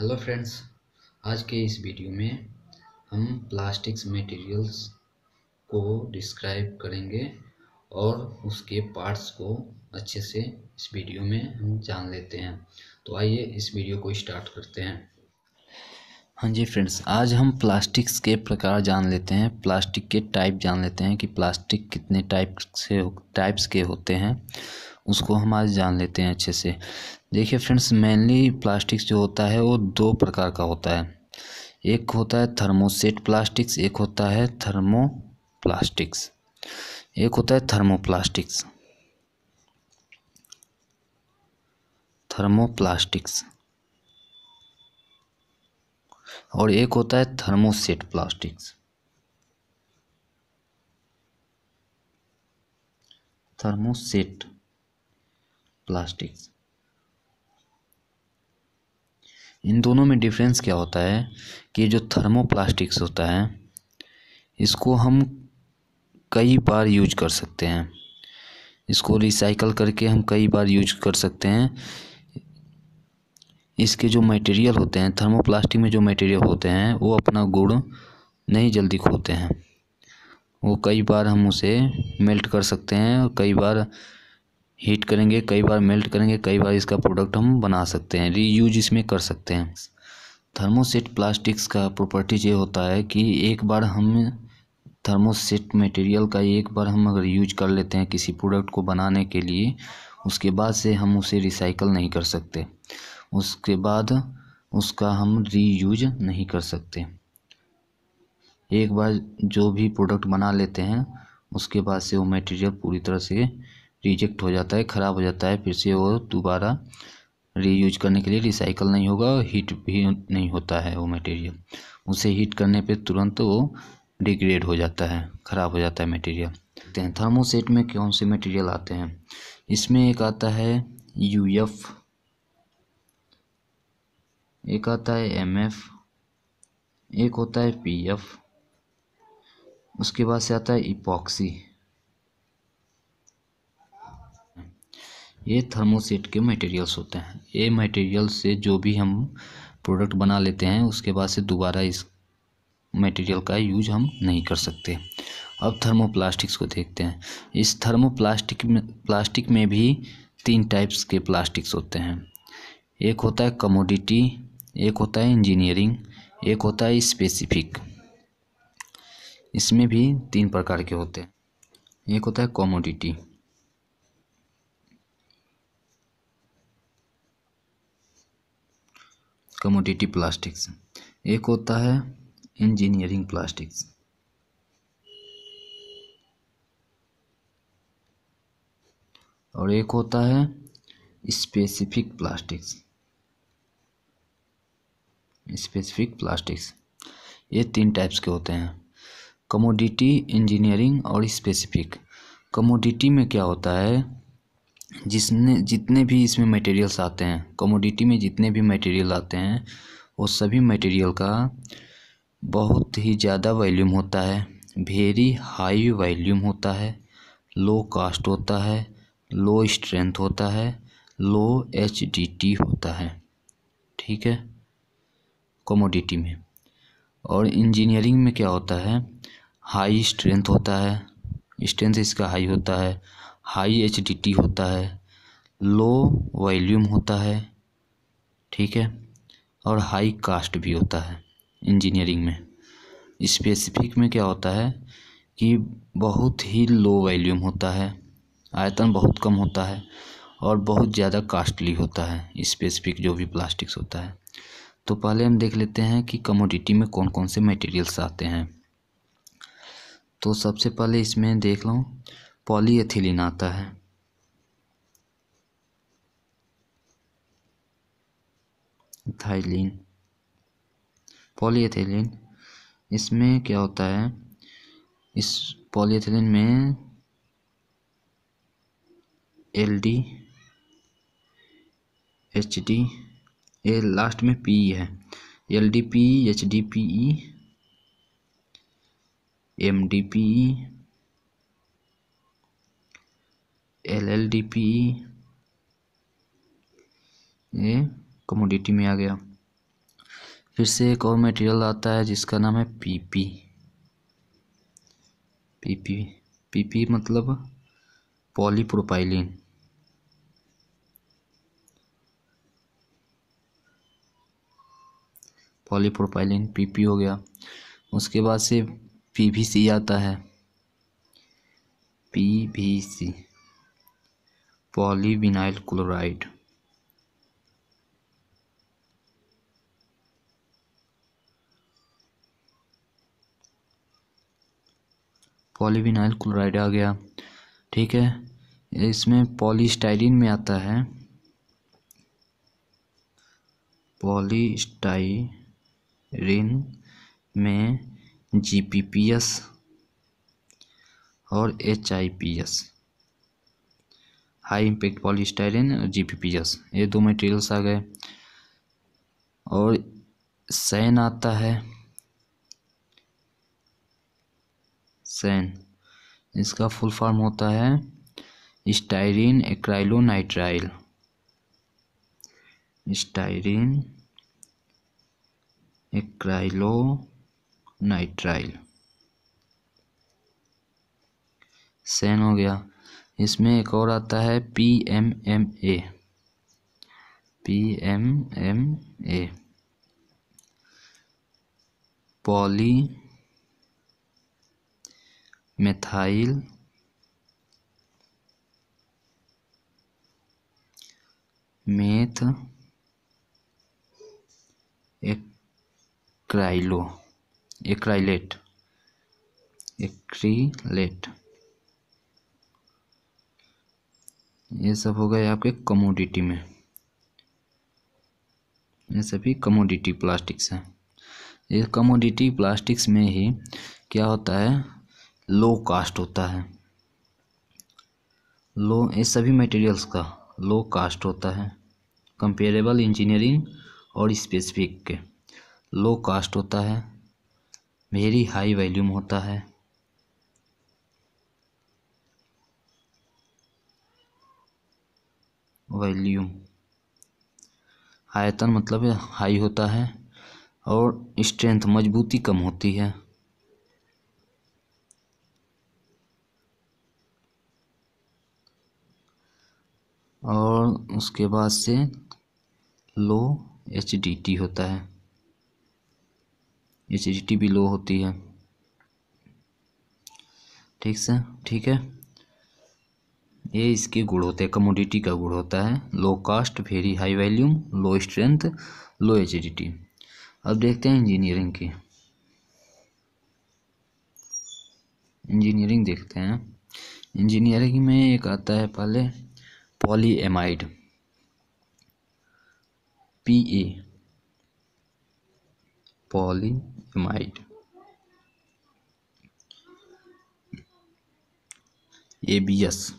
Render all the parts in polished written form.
Hello friends, आज के इस वीडियो में हम प्लास्टिक्स मटेरियल्स को डिस्क्राइब करेंगे और उसके पार्ट्स को अच्छे से इस वीडियो में हम जान लेते हैं। तो आइए इस वीडियो को स्टार्ट करते हैं। हाँ जी फ्रेंड्स, आज हम प्लास्टिक्स के प्रकार जान लेते हैं, प्लास्टिक के टाइप जान लेते हैं कि प्लास्टिक कितने टाइप्स के होते हैं, उसको हम आज जान लेते हैं अच्छे से। देखिए फ्रेंड्स, मेनली प्लास्टिक्स जो होता है वो दो प्रकार का होता है। एक होता है थर्मोसेट प्लास्टिक्स, एक होता है थर्मोप्लास्टिक्स। एक होता है थर्मोप्लास्टिक्स और एक होता है थर्मोसेट प्लास्टिक्स। थर्मोसेट प्लास्टिक्स, इन दोनों में डिफरेंस क्या होता है कि जो थर्मोप्लास्टिक्स होता है इसको हम कई बार यूज कर सकते हैं, इसको रिसाइकल करके हम कई बार यूज कर सकते हैं। इसके जो मटेरियल होते हैं, थर्मोप्लास्टिक में जो मटेरियल होते हैं वो अपना गुण नहीं जल्दी खोते हैं, वो कई बार हम उसे मेल्ट कर सकते हैं और कई बार हीट करेंगे, कई बार मेल्ट करेंगे, कई बार इसका प्रोडक्ट हम बना सकते हैं, रीयूज इसमें कर सकते हैं। थर्मोसेट प्लास्टिक्स का प्रॉपर्टीज ये होता है कि एक बार हम थर्मोसेट मटेरियल का एक बार हम अगर यूज कर लेते हैं किसी प्रोडक्ट को बनाने के लिए, उसके बाद से हम उसे रिसाइकल नहीं कर सकते, उसके बाद उसका हम रीयूज नहीं कर सकते। एक बार जो भी प्रोडक्ट बना लेते हैं उसके बाद से वो मटेरियल पूरी तरह से रिजेक्ट हो जाता है, ख़राब हो जाता है, फिर से वो दोबारा रीयूज करने के लिए रिसाइकल नहीं होगा और हीट भी नहीं होता है वो मटेरियल। उसे हीट करने पे तुरंत वो डिग्रेड हो जाता है, ख़राब हो जाता है मटेरियल। थर्मोसेट में कौन से मटेरियल आते हैं? इसमें एक आता है यूएफ, एक आता है एमएफ, एक होता है पीएफ, उसके बाद से आता है इपॉक्सी। ये थर्मोसेट के मटेरियल्स होते हैं। ये मटेरियल से जो भी हम प्रोडक्ट बना लेते हैं उसके बाद से दोबारा इस मटेरियल का यूज हम नहीं कर सकते। अब थर्मोप्लास्टिक्स को देखते हैं। इस प्लास्टिक में भी तीन टाइप्स के प्लास्टिक्स होते हैं। एक होता है कमोडिटी, एक होता है इंजीनियरिंग, एक होता है स्पेसिफिक। इसमें भी तीन प्रकार के होते हैं। एक होता है कमोडिटी प्लास्टिक्स, एक होता है इंजीनियरिंग प्लास्टिक्स, और एक होता है स्पेसिफिक प्लास्टिक्स। ये तीन टाइप्स के होते हैं, कमोडिटी, इंजीनियरिंग और स्पेसिफिक। कमोडिटी में क्या होता है, जितने भी इसमें मटेरियल्स आते हैं, कमोडिटी में जितने भी मटेरियल आते हैं वो सभी मटेरियल का बहुत ही ज़्यादा वॉल्यूम होता है, वेरी हाई वॉल्यूम होता है, लो कास्ट होता है, लो स्ट्रेंथ होता है, लो एचडीटी होता है। ठीक है, कमोडिटी में। और इंजीनियरिंग में क्या होता है, हाई स्ट्रेंथ होता है, स्ट्रेंथ इसका हाई होता है, हाई एचडीटी होता है, लो वॉल्यूम होता है, ठीक है, और हाई कास्ट भी होता है इंजीनियरिंग में। स्पेसिफिक में क्या होता है कि बहुत ही लो वॉल्यूम होता है, आयतन बहुत कम होता है और बहुत ज़्यादा कास्टली होता है स्पेसिफिक जो भी प्लास्टिक्स होता है। तो पहले हम देख लेते हैं कि कमोडिटी में कौन कौन से मटेरियल्स आते हैं। तो सबसे पहले इसमें देख लो, पॉलीएथिलीन आता है, इथाइलीन, पॉलीएथिलीन। इसमें क्या होता है, इस पॉलीएथिलीन में एलडी, एचडी, ये लास्ट में पी है, एलडीपी, एचडीपीई, एमडीपीई, एलएलडीपीई, ये कमोडिटी में आ गया। फिर से एक और मटेरियल आता है जिसका नाम है पीपी। पीपी पीपी मतलब पॉलीप्रोपाइलीन। पॉलीप्रोपाइलीन पीपी हो गया। उसके बाद से पीवीसी आता है। PVC polyvinyl chloride. Polyvinyl chloride आ गया। ठीक है, इसमें पॉलीस्टाइरीन में आता है। पॉलीस्टाइरीन में जीपीपीएस और एचआईपीएस, हाई इम्पैक्ट पॉलीस्टाइरीन और जीपीपीएस, ये दो मटेरियल्स आ गए। और सैन आता है। सैन, इसका फुल फॉर्म होता है styrene acrylonitrile. Styrene acrylonitrile, SAN हो गया। इसमें एक और आता है PMMA. PMMA poly methyl methacrylate. ये सब हो गए आपके कमोडिटी में। ये सभी कमोडिटी प्लास्टिक्स हैं। ये कमोडिटी प्लास्टिक्स में ही क्या होता है, लो कास्ट होता है। लो, ये सभी मटेरियल्स का लो कास्ट होता है। कंपेरेबल इंजीनियरिंग और स्पेसिफिक के लो कास्ट होता है, वेरी हाई वैल्यूम होता है। वैल्यूम, आयतन मतलब हाई होता है, और स्ट्रेंथ मजबूती कम होती है। और उसके बाद से लो एचडीटी होता है। एचडीटी भी लो होती है। ठीक है, ये इसके गुण होते हैं, कमोडिटी का गुण होता है लो कास्ट, वेरी हाई वैल्यूम, लो स्ट्रेंथ, लो एचडीटी। अब देखते हैं इंजीनियरिंग की। इंजीनियरिंग देखते हैं। इंजीनियरिंग में एक आता है पहले पॉलीएमाइड, पीए, पॉलीएमाइड। एबीएस,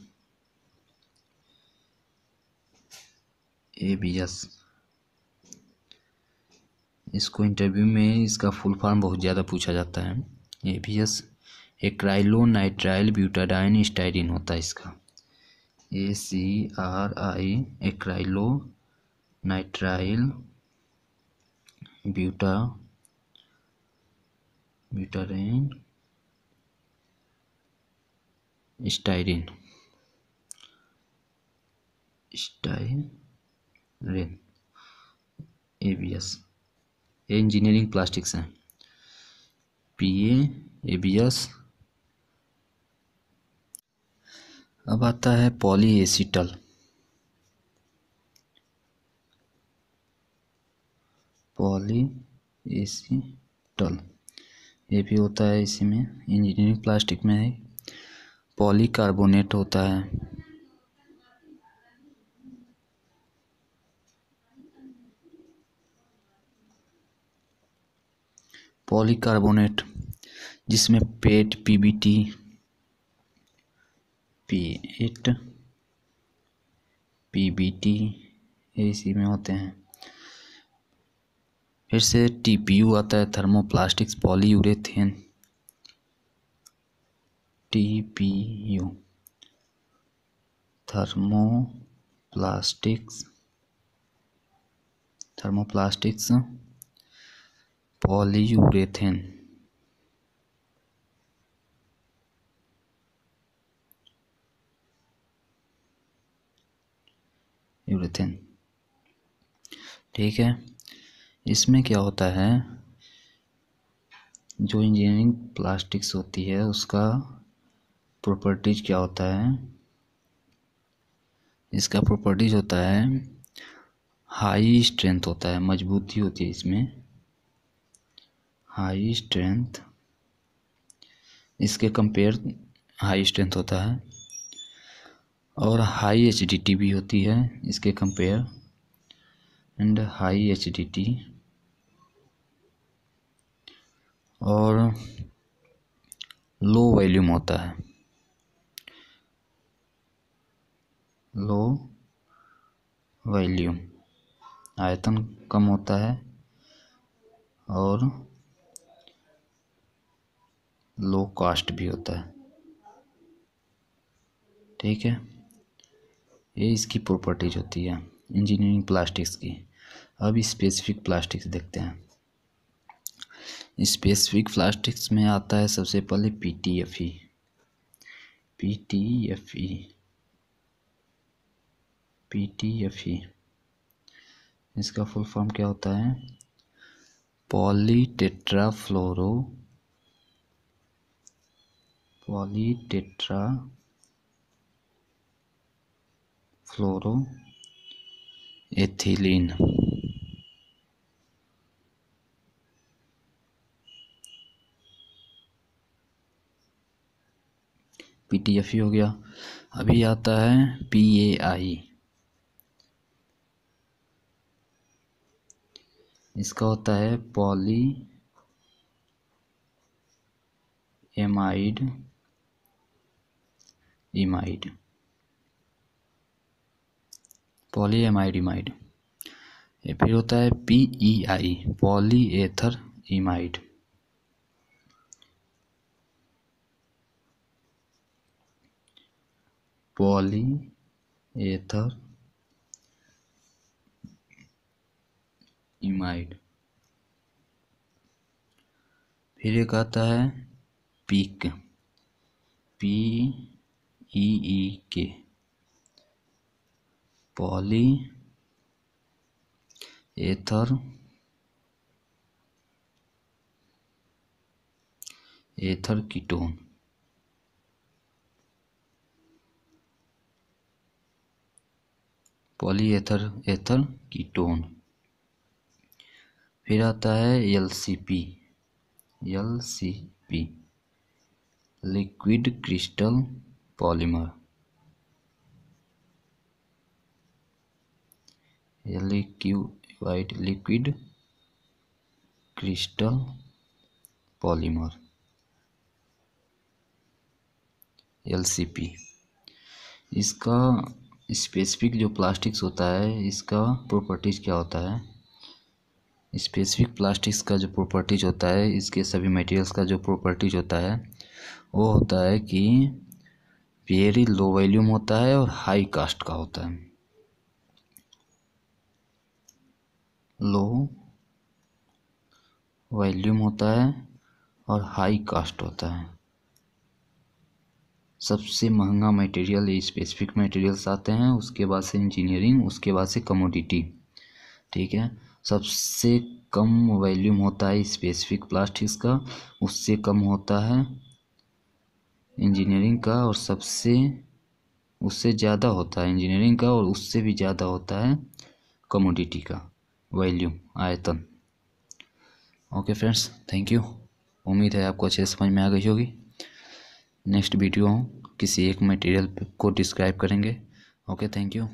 एबीएस, इसको इंटरव्यू में इसका फुल फॉर्म बहुत ज़्यादा पूछा जाता है। एबीएस एक्राइलोनाइट्राइल ब्यूटाडाइन स्टाइरीन होता है इसका। ACRI acrylonitrile butadiene styrene, ABS. ये इंजीनियरिंग प्लास्टिक्स हैं। PA, ABS. अब आता है पॉलीएसीटल। पॉलीएसीटल ये भी होता है इसी में, इंजीनियरिंग प्लास्टिक में है। पॉलीकार्बोनेट होता है। पॉलीकार्बोनेट जिसमें पेट, पीबीटी, पीबीटी इसी में होते हैं। फिर से टीपीयू आता है, thermoplastics polyurethane. TPU thermoplastics polyurethane, urethane. ठीक है, इसमें क्या होता है, जो इंजीनियरिंग प्लास्टिक्स होती है उसका प्रॉपर्टीज क्या होता है, इसका प्रॉपर्टीज होता है हाई स्ट्रेंथ होता है, मजबूती होती है इसमें, हाई स्ट्रेंथ, इसके कंपेयर हाई स्ट्रेंथ होता है, और हाई एचडीटी भी होती है इसके कंपेयर, एंड हाई एचडीटी, और लो वॉल्यूम होता है, लो वॉल्यूम, आयतन कम होता है, और लो कॉस्ट भी होता है। ठीक है, ये इसकी प्रॉपर्टीज होती है इंजीनियरिंग प्लास्टिक्स की। अब स्पेसिफिक प्लास्टिक्स देखते हैं। स्पेसिफिक प्लास्टिक्स में आता है सबसे पहले पीटीएफई, पीटीएफई, पीटीएफई, इसका फुल फॉर्म क्या होता है, पॉलीटेट्राफ्लोरो, पॉलीटेट्राफ्लोरो एथिलीन। पीटीएफई हो गया। अभी आता है पीएआई, इसका होता है पॉली एमाइड इमाइड, पॉली एमाइड इमाइड। ये फिर होता है पीईआई, पॉली एथर इमाइड, पॉली एथर इमाइड। फिर एक आता है पीक, PEEK, पॉली एथर कीटोन, पॉली एथर कीटोन। फिर आता है LCP, liquid crystal polymer, liquid crystal polymer, LCP। इसका स्पेसिफिक जो प्लास्टिक्स होता है इसका प्रॉपर्टीज क्या होता है, स्पेसिफिक प्लास्टिक्स का जो प्रॉपर्टीज होता है, इसके सभी मटेरियल्स का जो प्रॉपर्टीज होता है वो होता है कि वेरी लो वॉल्यूम होता है और हाई कास्ट का होता है, लो वॉल्यूम होता है और हाई कास्ट होता है। सबसे महंगा मटेरियल स्पेसिफिक मटेरियल्स आते हैं, उसके बाद से इंजीनियरिंग, उसके बाद से कमोडिटी। ठीक है, सबसे कम वॉल्यूम होता है स्पेसिफिक प्लास्टिक्स का, उससे कम होता है इंजीनियरिंग का, और उससे ज़्यादा होता है इंजीनियरिंग का, और उससे भी ज़्यादा होता है कमोडिटी का वॉल्यूम, आयतन। Okay friends, thank you. उम्मीद है आपको अच्छे से समझ में आ गई होगी। नेक्स्ट वीडियो किसी एक मटेरियल को डिस्क्राइब करेंगे। Okay, thank you.